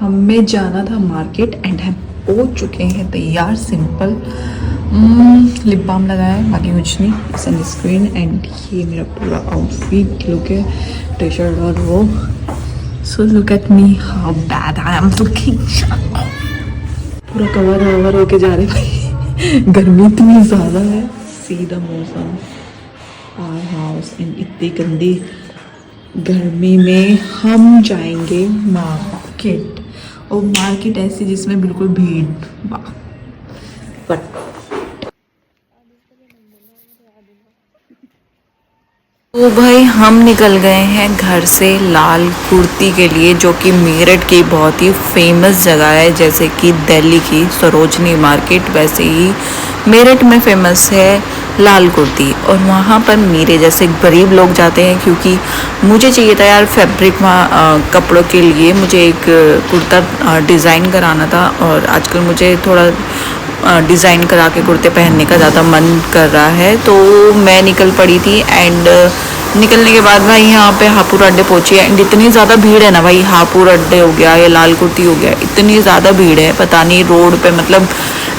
हमें जाना था मार्केट एंड हम हो चुके हैं तैयार। सिंपल लिप बाम लगाया है, बाकी कुछ नहीं। सनस्क्रीन एंड ये मेरा पूरा आउटफिट लुक है, टी शर्ट और वो। So look at me how bad I am looking. पूरा कवर होके जा रहे भाई। गर्मी इतनी ज़्यादा है। सी द मौसम, आवर हाउस एंड इतनी गंदी गर्मी में हम जाएंगे मार्केट। और मार्केट ऐसी जिसमें बिल्कुल भीड़। बट तो भाई हम निकल गए हैं घर से लाल कुर्ती के लिए, जो कि मेरठ की बहुत ही फेमस जगह है। जैसे कि दिल्ली की सरोजनी मार्केट, वैसे ही मेरठ में फेमस है लाल कुर्ती। और वहाँ पर मेरे जैसे गरीब लोग जाते हैं, क्योंकि मुझे चाहिए था यार फैब्रिक कपड़ों के लिए। मुझे एक कुर्ता डिज़ाइन कराना था और आजकल मुझे थोड़ा डिज़ाइन करा के कुर्ते पहनने का ज़्यादा मन कर रहा है। तो मैं निकल पड़ी थी एंड निकलने के बाद भाई यहाँ पे हापुड़ अड्डे पहुँची है। एंड इतनी ज़्यादा भीड़ है ना भाई, हापुड़ अड्डे हो गया या लाल कुर्ती हो गया, इतनी ज़्यादा भीड़ है पता नहीं। रोड पे मतलब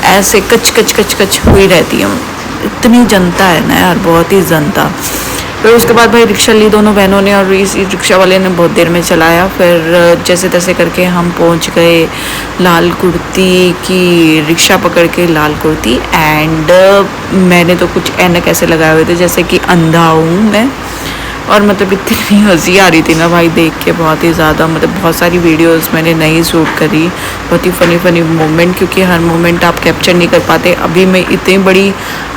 ऐसे कच कच कच कच हुई रहती है, इतनी जनता है ना यार, बहुत ही जनता। फिर उसके बाद भाई रिक्शा ली दोनों बहनों ने, और इस रिक्शा वाले ने बहुत देर में चलाया। फिर जैसे तैसे करके हम पहुंच गए लाल कुर्ती की। रिक्शा पकड़ के लाल कुर्ती। एंड मैंने तो कुछ ऐनक ऐसे लगाए हुए थे जैसे कि अंधा हूँ मैं। और मतलब इतनी हंसी आ रही थी ना भाई देख के, बहुत ही ज़्यादा। मतलब बहुत सारी वीडियोस मैंने नहीं शूट करी, बहुत ही फ़नी मोमेंट, क्योंकि हर मोमेंट आप कैप्चर नहीं कर पाते। अभी मैं इतनी बड़ी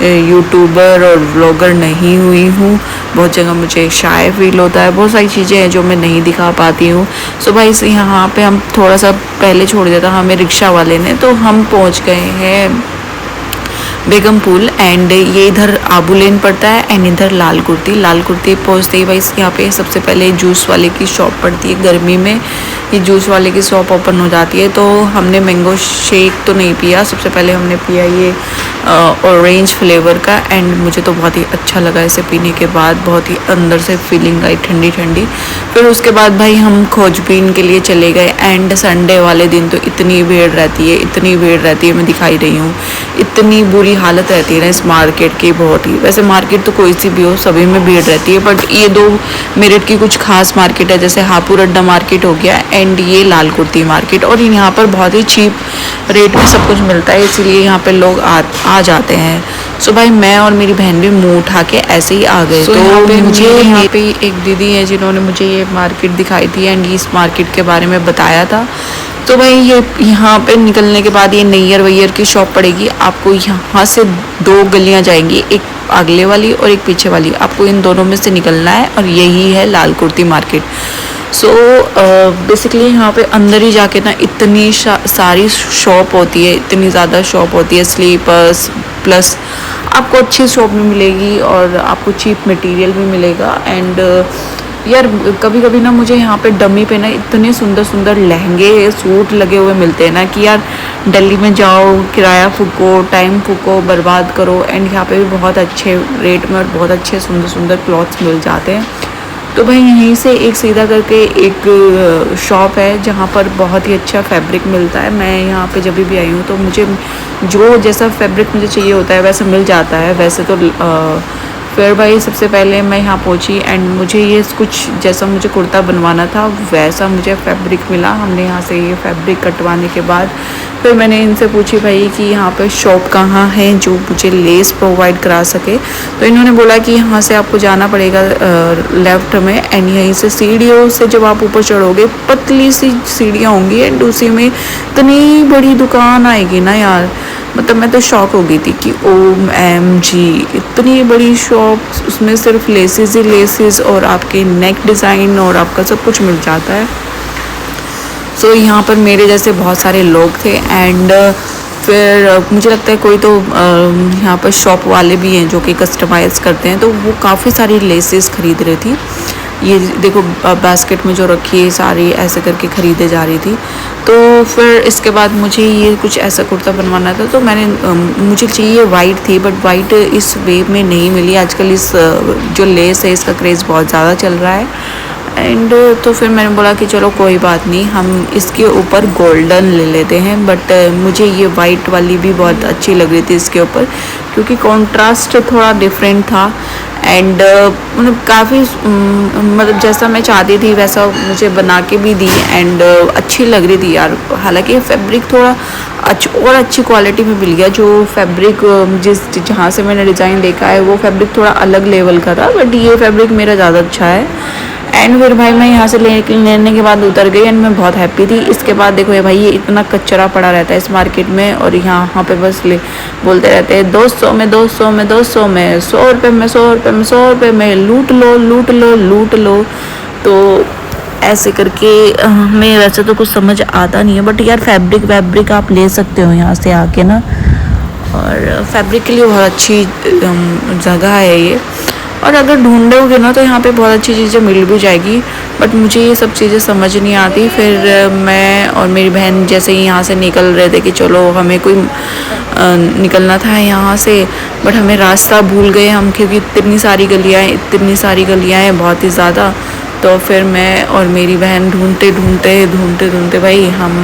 यूट्यूबर और व्लॉगर नहीं हुई हूँ। बहुत जगह मुझे शाय फील होता है, बहुत सारी चीज़ें हैं जो मैं नहीं दिखा पाती हूँ। सो भाई यहाँ पे हम थोड़ा सा पहले छोड़ दिया था हमें रिक्शा वाले ने, तो हम पहुँच गए हैं बेगम पुल। एंड ये इधर आबू लेन पड़ता है एंड इधर लाल कुर्ती पहुँचते ही भाई यहाँ पे सबसे पहले जूस वाले की शॉप पड़ती है। गर्मी में ये जूस वाले की शॉप ओपन हो जाती है। तो हमने मैंगो शेक तो नहीं पिया, सबसे पहले हमने पिया ये ऑरेंज फ्लेवर का। एंड मुझे तो बहुत ही अच्छा लगा इसे पीने के बाद, बहुत ही अंदर से फीलिंग आई ठंडी ठंडी। फिर उसके बाद भाई हम खोजबीन के लिए चले गए। एंड संडे वाले दिन तो इतनी भीड़ रहती है, मैं दिखाई रही हूँ, इतनी बुरी हालत रहती है ना इस मार्केट की, बहुत ही। वैसे मार्केट तो कोई सी भी हो, सभी में भीड़ रहती है, बट ये दो मेरठ की कुछ खास मार्केट है, जैसे हापुड़ अड्डा मार्केट हो गया एंड ये लाल कुर्ती मार्केट। और यहाँ पर बहुत ही चीप रेट में सब कुछ मिलता है, इसीलिए यहाँ पे लोग आ जाते हैं। सो भाई मैं और मेरी बहन भी मुंह उठा के ऐसे ही आ गए। तो यहाँ पे एक दीदी है जिन्होंने मुझे ये मार्केट दिखाई थी एंड इस मार्केट के बारे में बताया था। तो भाई ये यहाँ पे निकलने के बाद ये नैयर वैयर की शॉप पड़ेगी। आपको यहाँ से 2 गलियाँ जाएंगी, एक अगले वाली और एक पीछे वाली। आपको इन दोनों में से निकलना है और यही है लाल कुर्ती मार्केट। सो बेसिकली यहाँ पे अंदर ही जाके ना इतनी सारी शॉप होती है, इतनी ज़्यादा शॉप होती है। स्लीपर्स प्लस आपको अच्छी शॉप भी मिलेगी और आपको चीप मटेरियल भी मिलेगा। एंड यार कभी कभी ना मुझे यहाँ पे डमी पे ना इतने सुंदर सुंदर लहंगे सूट लगे हुए मिलते हैं ना, कि यार दिल्ली में जाओ, किराया फूको, टाइम फूको, बर्बाद करो। एंड यहाँ पे भी बहुत अच्छे रेट में और बहुत अच्छे सुंदर सुंदर क्लॉथ्स मिल जाते हैं। तो भाई यहीं से एक सीधा करके एक शॉप है जहाँ पर बहुत ही अच्छा फैब्रिक मिलता है। मैं यहाँ पे जब भी आई हूँ तो मुझे जो जैसा फैब्रिक मुझे चाहिए होता है वैसा मिल जाता है। वैसे तो फिर भाई सबसे पहले मैं यहाँ पहुँची एंड मुझे ये कुछ जैसा मुझे कुर्ता बनवाना था वैसा मुझे फैब्रिक मिला। हमने यहाँ से ये फैब्रिक कटवाने के बाद फिर मैंने इनसे पूछी भाई कि यहाँ पे शॉप कहाँ है जो मुझे लेस प्रोवाइड करा सके। तो इन्होंने बोला कि यहाँ से आपको जाना पड़ेगा लेफ़्ट में, एंड यहीं से सीढ़ियों से जब आप ऊपर चढ़ोगे पतली सी सीढ़ियाँ होंगी एंड उसी में इतनी बड़ी दुकान आएगी ना यार, मतलब मैं तो शॉक हो गई थी कि OMG इतनी बड़ी शॉप, उसमें सिर्फ लेसेस ही लेसेस और आपके नेक डिज़ाइन और आपका सब कुछ मिल जाता है। सो यहाँ पर मेरे जैसे बहुत सारे लोग थे। एंड फिर मुझे लगता है कोई तो यहाँ पर शॉप वाले भी हैं जो कि कस्टमाइज़ करते हैं, तो वो काफ़ी सारी लेसेस खरीद रही थी। ये देखो बास्केट में जो रखी है सारी ऐसे करके ख़रीदे जा रही थी। तो फिर इसके बाद मुझे ये कुछ ऐसा कुर्ता बनवाना था, तो मैंने मुझे चाहिए वाइट थी, बट वाइट इस वे में नहीं मिली। आजकल इस जो लेस है इसका क्रेज़ बहुत ज़्यादा चल रहा है एंड तो फिर मैंने बोला कि चलो कोई बात नहीं, हम इसके ऊपर गोल्डन ले लेते हैं। बट मुझे ये वाइट वाली भी बहुत अच्छी लग रही थी इसके ऊपर, क्योंकि कॉन्ट्रास्ट थोड़ा डिफरेंट था। एंड मतलब काफ़ी मतलब जैसा मैं चाहती थी वैसा मुझे बना के भी दी। एंड अच्छी लग रही थी यार। हालांकि फैब्रिक थोड़ा और अच्छी क्वालिटी में मिल गया। जो फैब्रिक जहाँ से मैंने डिज़ाइन देखा है वो फैब्रिक थोड़ा अलग लेवल का था, बट ये फैब्रिक मेरा ज़्यादा अच्छा है। एंड फिर भाई मैं यहाँ से लेने के बाद उतर गई एंड मैं बहुत हैप्पी थी। इसके बाद देखो ये भाई, ये इतना कचरा पड़ा रहता है इस मार्केट में, और यहाँ पे बस बोलते रहते हैं 200 में 200 में 200 में 100 रुपये में 100 रुपये में 100 रुपये में, लूट लो लूट लो लूट लो। तो ऐसे करके हमें वैसे तो कुछ समझ आता नहीं है, बट यार फैब्रिक आप ले सकते हो यहाँ से आके ना। और फैब्रिक के लिए बहुत अच्छी जगह है ये। और अगर ढूंढोगे ना तो यहाँ पे बहुत अच्छी चीज़ें मिल भी जाएगी, बट मुझे ये सब चीज़ें समझ नहीं आती। फिर मैं और मेरी बहन जैसे ही यहाँ से निकल रहे थे कि चलो हमें कोई निकलना था यहाँ से, बट हमें रास्ता भूल गए हम, क्योंकि इतनी सारी गलियाँ हैं बहुत ही ज़्यादा। तो फिर मैं और मेरी बहन ढूंढते भाई हम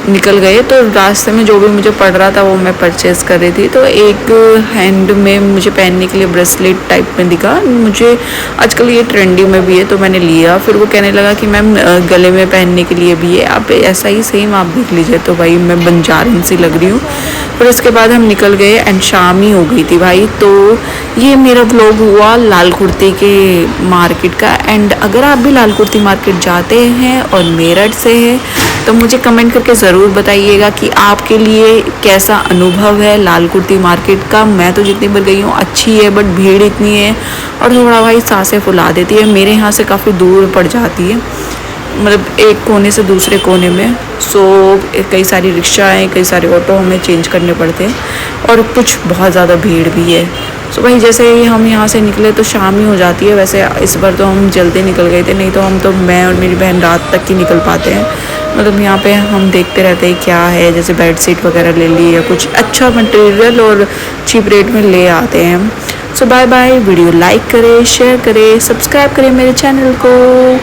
निकल गए। तो रास्ते में जो भी मुझे पड़ रहा था वो मैं परचेज़ कर रही थी। तो एक हैंड में मुझे पहनने के लिए ब्रेसलेट टाइप में दिखा मुझे, आजकल ये ट्रेंडी में भी है तो मैंने लिया। फिर वो कहने लगा कि मैम गले में पहनने के लिए भी है, आप ऐसा ही सेम आप देख लीजिए। तो भाई मैं बंजारन सी लग रही हूँ। फिर उसके बाद हम निकल गए एंड शाम ही हो गई थी भाई। तो ये मेरा व्लॉग हुआ लाल कुर्ती के मार्केट का। एंड अगर आप भी लाल कुर्ती मार्केट जाते हैं और मेरठ से हैं तो मुझे कमेंट करके ज़रूर बताइएगा कि आपके लिए कैसा अनुभव है लाल कुर्ती मार्केट का। मैं तो जितनी बार गई हूँ अच्छी है, बट भीड़ इतनी है और थोड़ा भाई सांसें फुला देती है। मेरे यहाँ से काफ़ी दूर पड़ जाती है, मतलब एक कोने से दूसरे कोने में। सो कई सारी रिक्शा हैं, कई सारे ऑटो हमें चेंज करने पड़ते हैं और कुछ बहुत ज़्यादा भीड़ भी है। सो भाई जैसे ही हम यहाँ से निकले तो शाम ही हो जाती है। वैसे इस बार तो हम जल्दी निकल गए थे, नहीं तो मैं और मेरी बहन रात तक ही निकल पाते हैं। मतलब यहाँ पे हम देखते रहते हैं क्या है, जैसे बेड शीट वगैरह ले ली या कुछ अच्छा मटेरियल और चीप रेट में ले आते हैं। सो बाय बाय। वीडियो लाइक करें, शेयर करें, सब्सक्राइब करें मेरे चैनल को।